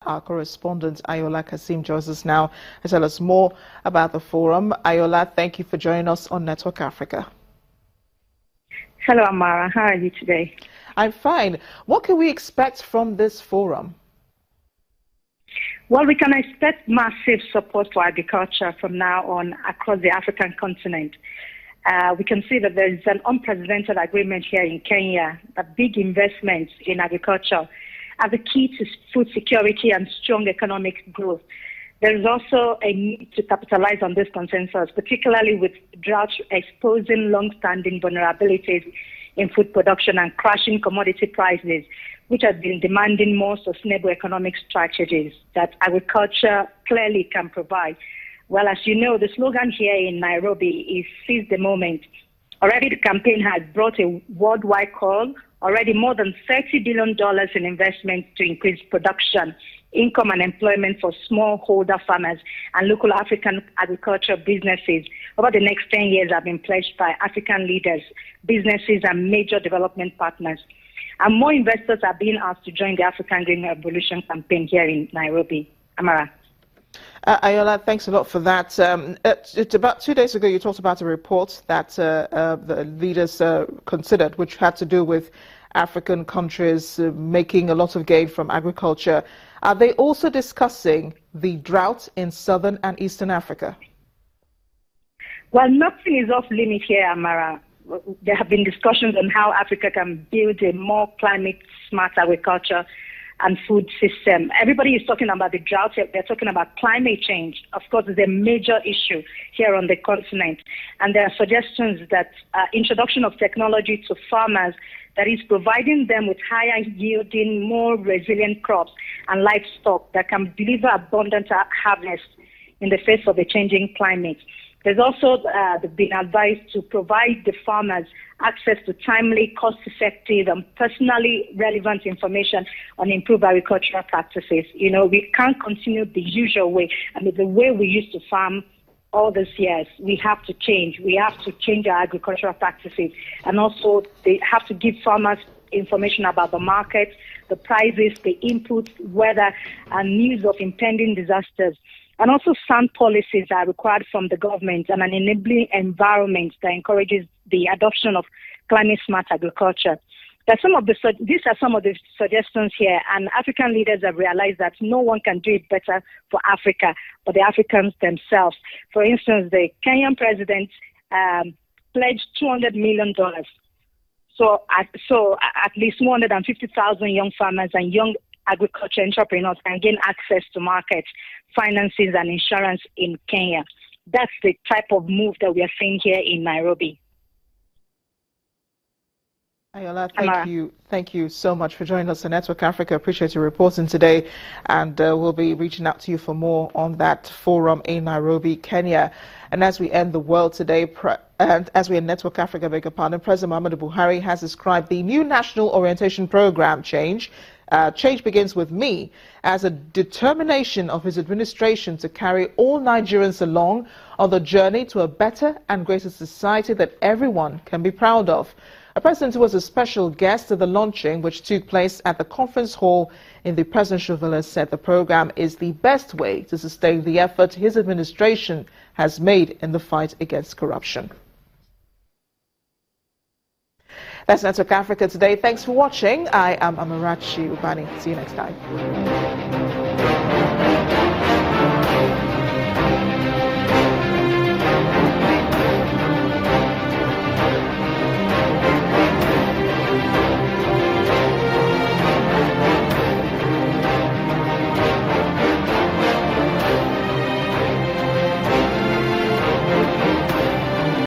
Our correspondent Ayoola Kassim joins us now to tell us more about the forum. Ayoola, thank you for joining us on Network Africa. Hello, Amara. How are you today? I'm fine. What can we expect from this forum? Well, we can expect massive support for agriculture from now on across the African continent. We can see that there is an unprecedented agreement here in Kenya, that big investments in agriculture are the key to food security and strong economic growth. There is also a need to capitalize on this consensus, particularly with drought exposing long-standing vulnerabilities in food production and crashing commodity prices, which have been demanding more sustainable economic strategies that agriculture clearly can provide. Well, as you know, the slogan here in Nairobi is "Seize the Moment." Already the campaign has brought a worldwide call, already more than $30 billion in investments to increase production, income and employment for smallholder farmers and local African agricultural businesses over the next 10 years have been pledged by African leaders, businesses and major development partners. And more investors are being asked to join the African Green Revolution campaign here in Nairobi. Amara. Ayoola, thanks a lot for that. About 2 days ago, you talked about a report that the leaders considered, which had to do with African countries making a lot of gain from agriculture. Are they also discussing the drought in southern and eastern Africa? Well, nothing is off limit here, Amara. There have been discussions on how Africa can build a more climate-smart agriculture and food system. Everybody is talking about the drought. They're talking about climate change. Of course, it's a major issue here on the continent. And there are suggestions that introduction of technology to farmers that is providing them with higher yielding, more resilient crops and livestock that can deliver abundant harvest in the face of a changing climate. There's also been advised to provide the farmers access to timely, cost-effective, and personally relevant information on improved agricultural practices. You know, we can't continue the usual way. I mean, the way we used to farm all these years, we have to change. We have to change our agricultural practices. And also, they have to give farmers information about the market, the prices, the inputs, weather, and news of impending disasters. And also sound policies are required from the government and an enabling environment that encourages the adoption of climate-smart agriculture. These are some of the suggestions here, and African leaders have realized that no one can do it better for Africa, but the Africans themselves. For instance, the Kenyan president pledged $200 million. So at least 150,000 young farmers and young agriculture entrepreneurs can gain access to markets, finances, and insurance in Kenya. That's the type of move that we are seeing here in Nairobi. Ayoola, thank you so much for joining us on Network Africa. Appreciate your reporting today, and we'll be reaching out to you for more on that forum in Nairobi, Kenya. And as we end the world today, and as we end Network Africa, President Muhammadu Buhari has described the new national orientation program Change Begins With Me as a determination of his administration to carry all Nigerians along on the journey to a better and greater society that everyone can be proud of. The president was a special guest at the launching, which took place at the conference hall in the presidential villa, said the program is the best way to sustain the effort his administration has made in the fight against corruption. That's Network Africa today. Thanks for watching. I am Amarachi Ubani. See you next time.